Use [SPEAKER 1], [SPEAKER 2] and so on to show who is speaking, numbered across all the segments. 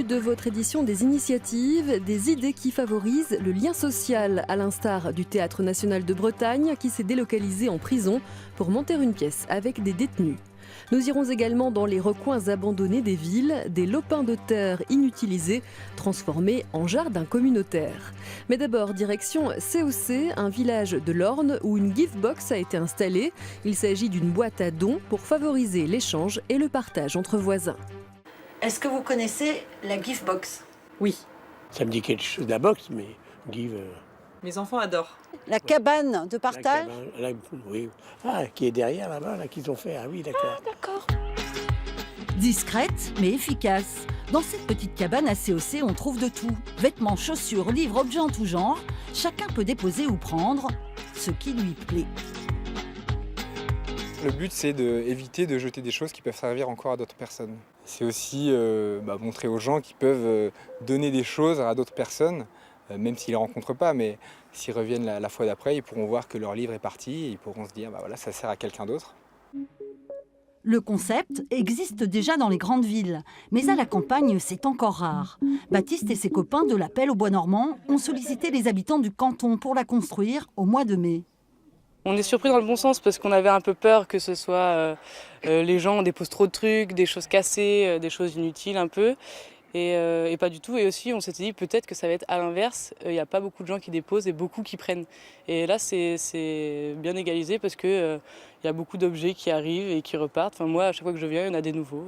[SPEAKER 1] menu de votre édition des initiatives, des idées qui favorisent le lien social, à l'instar du Théâtre national de Bretagne qui s'est délocalisé en prison pour monter une pièce avec des détenus. Nous irons également dans les recoins abandonnés des villes, des lopins de terre inutilisés, transformés en jardins communautaires. Mais d'abord, direction COC, un village de l'Orne où une gift box a été installée. Il s'agit d'une boîte à dons pour favoriser l'échange et le partage entre voisins.
[SPEAKER 2] Est-ce que vous connaissez la gift box?
[SPEAKER 3] Oui,
[SPEAKER 4] Ça me dit quelque chose, la box, mais give.
[SPEAKER 3] mes enfants adorent.
[SPEAKER 2] La cabane de
[SPEAKER 4] La
[SPEAKER 2] partage?
[SPEAKER 4] cabane, oui. Ah, qui est derrière là-bas, là, qu'ils ont fait. Ah oui, d'accord.
[SPEAKER 2] D'accord.
[SPEAKER 5] Discrète mais efficace. Dans cette petite cabane à COC, on trouve de tout. Vêtements, chaussures, livres, objets en tout genre. Chacun peut déposer ou prendre ce qui lui plaît.
[SPEAKER 6] Le but, c'est d'éviter de jeter des choses qui peuvent servir encore à d'autres personnes. C'est aussi montrer aux gens qu'ils peuvent donner des choses à d'autres personnes, même s'ils ne les rencontrent pas, mais s'ils reviennent la fois d'après, ils pourront voir que leur livre est parti et ils pourront se dire voilà, ça sert à quelqu'un d'autre.
[SPEAKER 5] Le concept existe déjà dans les grandes villes, mais à la campagne, c'est encore rare. Baptiste et ses copains de l'Appel au Bois Normand ont sollicité les habitants du canton pour la construire au mois de mai.
[SPEAKER 7] On est surpris dans le bon sens parce qu'on avait un peu peur que ce soit les gens déposent trop de trucs, des choses cassées, des choses inutiles un peu. Et pas du tout. Et aussi, on s'était dit peut-être que ça va être à l'inverse. Il n'y a pas beaucoup de gens qui déposent et beaucoup qui prennent. Et là, c'est bien égalisé parce qu'il y a beaucoup d'objets qui arrivent et qui repartent. Enfin, moi, à chaque fois que je viens, il y en a des nouveaux.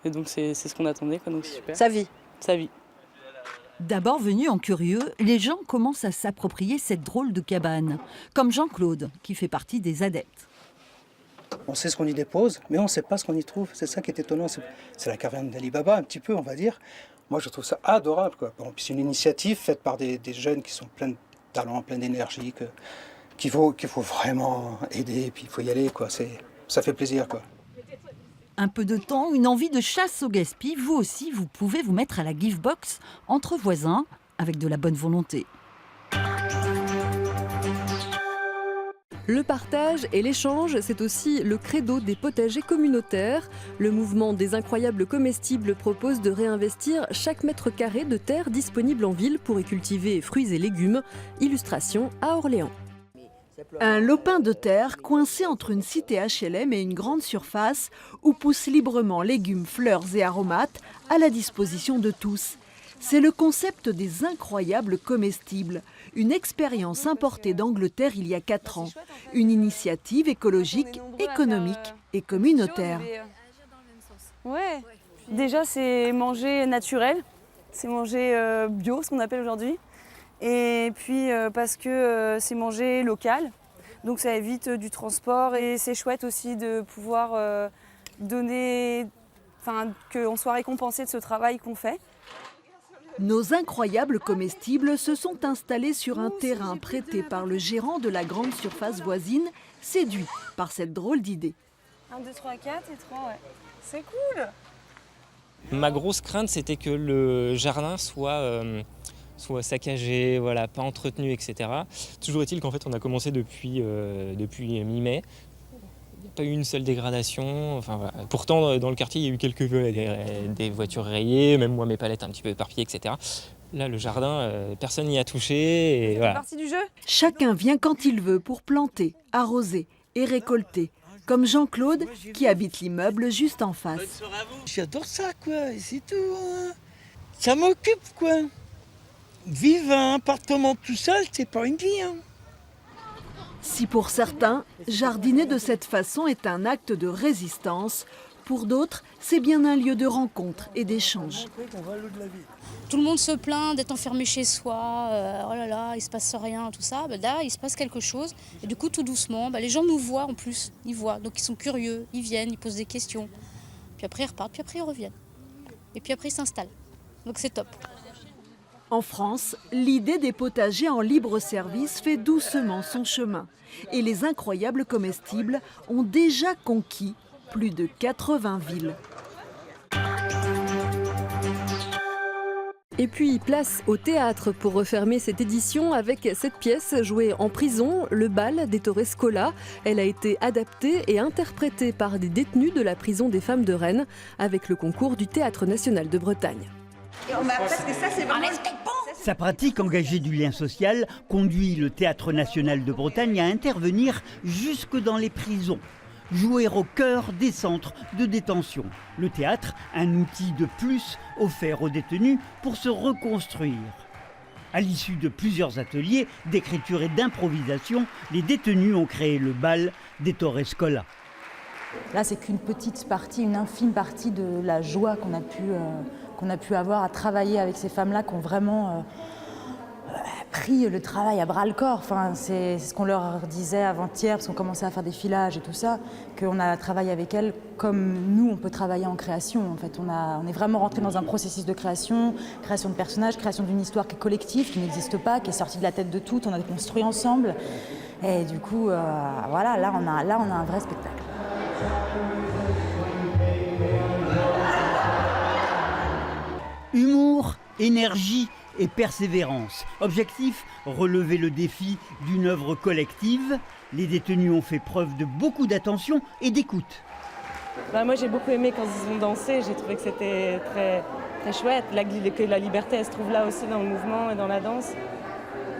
[SPEAKER 7] Et donc, c'est ce qu'on attendait, quoi. Donc, c'est super.
[SPEAKER 2] Ça vit.
[SPEAKER 7] Ça vit.
[SPEAKER 5] D'abord venus en curieux, les gens commencent à s'approprier cette drôle de cabane, comme Jean-Claude, qui fait partie des adeptes.
[SPEAKER 8] On sait ce qu'on y dépose, mais on ne sait pas ce qu'on y trouve. C'est ça qui est étonnant. C'est la caverne d'Ali Baba, un petit peu, on va dire. Moi, je trouve ça adorable, quoi. Bon, puis c'est une initiative faite par des jeunes qui sont pleins de talent, pleins d'énergie, qu'il faut vraiment aider, et puis il faut y aller, quoi. Ça fait plaisir, quoi.
[SPEAKER 5] Un peu de temps, une envie de chasse au gaspille, vous aussi, vous pouvez vous mettre à la gift box entre voisins, avec de la bonne volonté.
[SPEAKER 1] Le partage et l'échange, c'est aussi le credo des potagers communautaires. Le mouvement des incroyables comestibles propose de réinvestir chaque mètre carré de terre disponible en ville pour y cultiver fruits et légumes. Illustration à Orléans.
[SPEAKER 9] Un lopin de terre coincé entre une cité HLM et une grande surface où poussent librement légumes, fleurs et aromates à la disposition de tous. C'est le concept des incroyables comestibles, une expérience importée d'Angleterre il y a 4 ans. Une initiative écologique, économique et communautaire.
[SPEAKER 10] Ouais, déjà c'est manger naturel, c'est manger bio, ce qu'on appelle aujourd'hui. Et puis parce que c'est manger local, donc ça évite du transport et c'est chouette aussi de pouvoir donner, qu'on soit récompensé de ce travail qu'on fait.
[SPEAKER 9] Nos incroyables comestibles se sont installés sur un terrain prêté par le gérant de la grande surface voisine, séduit par cette drôle d'idée.
[SPEAKER 10] 1, 2, 3, 4 et 3, ouais. C'est cool.
[SPEAKER 11] Ma grosse crainte, c'était que le jardin soit saccagé, voilà, pas entretenu, etc. Toujours est-il qu'en fait, on a commencé depuis mi-mai. Il n'y a pas eu une seule dégradation. Enfin, voilà. Pourtant, dans le quartier, il y a eu des voitures rayées, même moi, mes palettes un petit peu éparpillées, etc. Là, le jardin, personne n'y a touché. Et voilà.
[SPEAKER 10] C'est partie du jeu.
[SPEAKER 9] Chacun vient quand il veut pour planter, arroser et récolter. Comme Jean-Claude, qui habite l'immeuble juste en face.
[SPEAKER 12] J'adore ça, quoi, et c'est tout. Hein. Ça m'occupe, quoi. Vivre un appartement tout seul, c'est pas une vie. Hein.
[SPEAKER 9] Si pour certains, jardiner de cette façon est un acte de résistance, pour d'autres, c'est bien un lieu de rencontre et d'échange.
[SPEAKER 13] Tout le monde se plaint d'être enfermé chez soi, oh là là, il se passe rien, tout ça. Là, il se passe quelque chose. Et du coup, tout doucement, les gens nous voient en plus. Ils voient, donc ils sont curieux, ils viennent, ils posent des questions. Puis après, ils repartent, puis après, ils reviennent. Et puis après, ils s'installent. Donc c'est top.
[SPEAKER 9] En France, l'idée des potagers en libre service fait doucement son chemin. Et les incroyables comestibles ont déjà conquis plus de 80 villes.
[SPEAKER 1] Et puis, place au théâtre pour refermer cette édition avec cette pièce jouée en prison, Le bal d'Ettore Scola. Elle a été adaptée et interprétée par des détenus de la prison des femmes de Rennes avec le concours du Théâtre national de Bretagne.
[SPEAKER 3] Sa pratique engagée du lien social conduit le Théâtre national de Bretagne à intervenir jusque dans les prisons. Jouer au cœur des centres de détention. Le théâtre, un outil de plus offert aux détenus pour se reconstruire. À l'issue de plusieurs ateliers d'écriture et d'improvisation, les détenus ont créé le bal d'Ettore Scola.
[SPEAKER 14] Là, c'est qu'une petite partie, une infime partie de la joie qu'on a pu avoir à travailler avec ces femmes-là qui ont vraiment pris le travail à bras-le-corps. Enfin, c'est ce qu'on leur disait avant-hier, parce qu'on commençait à faire des filages et tout ça, qu'on a travaillé avec elles comme nous, on peut travailler en création. En fait, on est vraiment rentré dans un processus de création de personnages, création d'une histoire qui est collective, qui n'existe pas, qui est sortie de la tête de toutes, on a construit ensemble. Et du coup, voilà, là on a un vrai spectacle.
[SPEAKER 3] Humour, énergie et persévérance. Objectif, relever le défi d'une œuvre collective. Les détenus ont fait preuve de beaucoup d'attention et d'écoute.
[SPEAKER 15] Moi j'ai beaucoup aimé quand ils ont dansé, j'ai trouvé que c'était très, très chouette, que la liberté elle se trouve là aussi dans le mouvement et dans la danse.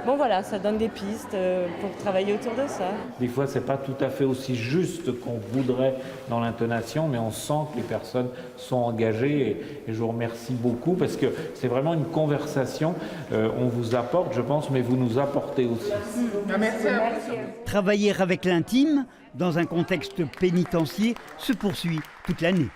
[SPEAKER 15] Bon voilà, ça donne des pistes pour travailler autour de ça.
[SPEAKER 16] Des fois, c'est pas tout à fait aussi juste qu'on voudrait dans l'intonation, mais on sent que les personnes sont engagées et je vous remercie beaucoup parce que c'est vraiment une conversation. On vous apporte, je pense, mais vous nous apportez aussi.
[SPEAKER 3] Merci. Travailler avec l'intime dans un contexte pénitentiaire se poursuit toute l'année.